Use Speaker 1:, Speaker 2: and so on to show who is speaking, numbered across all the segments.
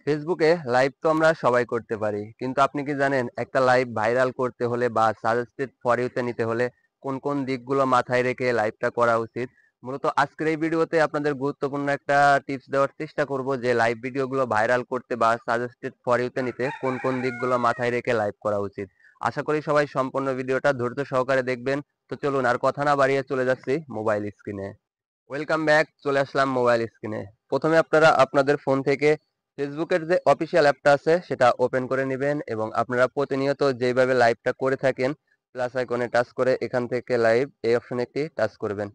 Speaker 1: ফেসবুকে লাইভ তো আমরা সবাই করতে পারি, কিন্তু আপনি কি জানেন একটা লাইভ ভাইরাল করতে হলে বা সাজেস্টেড ফর ইউতে নিতে হলে কোন কোন দিকগুলো মাথায় রেখে লাইভটা করা উচিত? মূলত আজকের এই ভিডিওতে আপনাদের গুরুত্বপূর্ণ একটা টিপস দেওয়ার চেষ্টা করব যে লাইভ ভিডিওগুলো ভাইরাল করতে বা সাজেস্টেড ফর ইউতে নিতে কোন কোন দিকগুলো মাথায় রেখে লাইভ করা উচিত। আশা করি সবাই সম্পূর্ণ ভিডিওটা ধৈর্য সহকারে দেখবেন। তো চলুন আর কথা না বাড়িয়ে চলে যাচ্ছি মোবাইল স্ক্রিনে। ওয়েলকাম ব্যাক, চলে আসলাম মোবাইল স্ক্রিনে। প্রথমে আপনারা আপনাদের ফোন থেকে ফেসবুকের যে অফিসিয়াল অ্যাপটা আছে সেটা ওপেন করে নেবেন এবং আপনারা প্রতিনিয়ত যেভাবে লাইভটা করে থাকেন প্লাস আইকনে টাচ করে এখান থেকে লাইভ এই অপশনে একটি টাচ করবেন।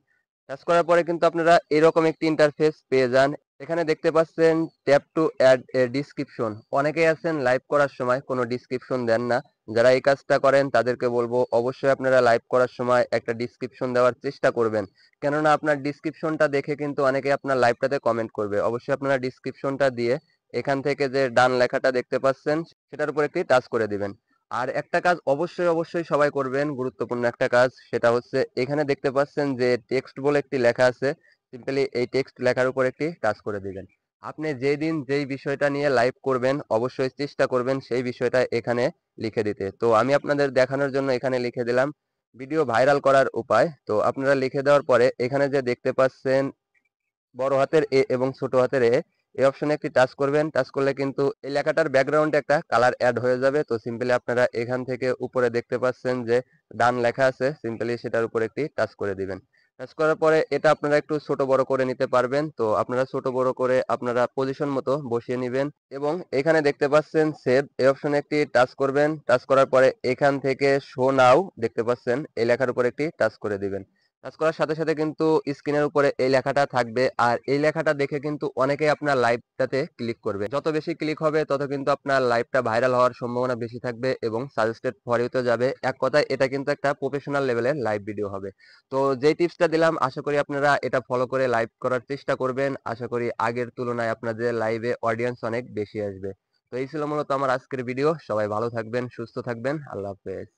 Speaker 1: টাচ করার পরে কিন্তু আপনারা এরকম একটি ইন্টারফেস পেয়ে যান। এখানে দেখতে পাচ্ছেন tap to add a description. অনেকেই আছেন লাইভ করার সময় কোনো ডিসক্রিপশন দেন না। যারা এই কাজটা করেন তাদেরকে বলবো অবশ্যই আপনারা লাইভ করার সময় একটা ডিসক্রিপশন দেওয়ার চেষ্টা করবেন। কেননা আপনার ডিসক্রিপশনটা দেখে কিন্তু অনেকে আপনার লাইভটাতে কমেন্ট করবে। অবশ্যই আপনারা ডিসক্রিপশনটা দিয়ে এখান থেকে যে ডান লেখাটা দেখতে পাচ্ছেন সেটার উপর একটি টাচ করে দিবেন। আর একটা কাজ অবশ্যই সবাই করবেন, গুরুত্বপূর্ণ একটা কাজ, সেটা হচ্ছে এখানে দেখতে পাচ্ছেন যে টেক্সট বলে একটি লেখা আছে। সিম্পলি এই টেক্সট লেখার উপর একটি টাচ করে দিবেন। আপনি যেই দিন যেই বিষয়টা নিয়ে লাইভ করবেন অবশ্যই চেষ্টা করবেন সেই বিষয়টা এখানে লিখে দিতে। তো আমি আপনাদের দেখানোর জন্য এখানে লিখে দিলাম ভিডিও ভাইরাল করার উপায়। তো আপনারা লিখে দেওয়ার পরে এখানে যে দেখতে পাচ্ছেন বড় হাতের এ এবং ছোট হাতের এ, এই অপশনে একটি টাচ করবেন। টাচ করলে কিন্তু এই লেখাটার ব্যাকগ্রাউন্ডে একটা কালার অ্যাড হয়ে যাবে। তো সিম্পলি আপনারা এখান থেকে উপরে দেখতে পাচ্ছেন যে ডান লেখা আছে, সিম্পলি সেটার উপর একটি টাচ করে দিবেন। টাচ করার পরে এটা আপনারা একটু ছোট বড় করে নিতে পারবেন। তো আপনারা ছোট বড় করে আপনারা পজিশন মতো বসিয়ে নিবেন এবং এখানে দেখতে পাচ্ছেন সেভ, এই অপশনে একটি টাচ করবেন। টাচ করার পরে এখান থেকে শো নাও দেখতে পাচ্ছেন এই লেখার উপর একটি টাচ করে দিবেন। টাচ করার সাথে সাথে কিন্তু স্ক্রিনের উপরে এই লেখাটা থাকবে আর এই লেখাটা দেখে কিন্তু অনেকেই আপনার লাইভটাতে ক্লিক করবে। যত বেশি ক্লিক হবে তত কিন্তু আপনার লাইভটা ভাইরাল হওয়ার সম্ভাবনা বেশি থাকবে এবং সাজেস্টেড ফর ইউতে যাবে। এক কথায় এটা কিন্তু একটা প্রফেশনাল লেভেলের লাইভ ভিডিও হবে। তো যেই টিপসটা দিলাম আশা করি আপনারা এটা ফলো করে লাইভ করার চেষ্টা করবেন। আশা করি আগের তুলনায় আপনাদের লাইভে অডিয়েন্স অনেক বেশি আসবে। তো এই ছিল মূলত আমার আজকের ভিডিও। সবাই ভালো থাকবেন, সুস্থ থাকবেন। আল্লাহ হাফেজ।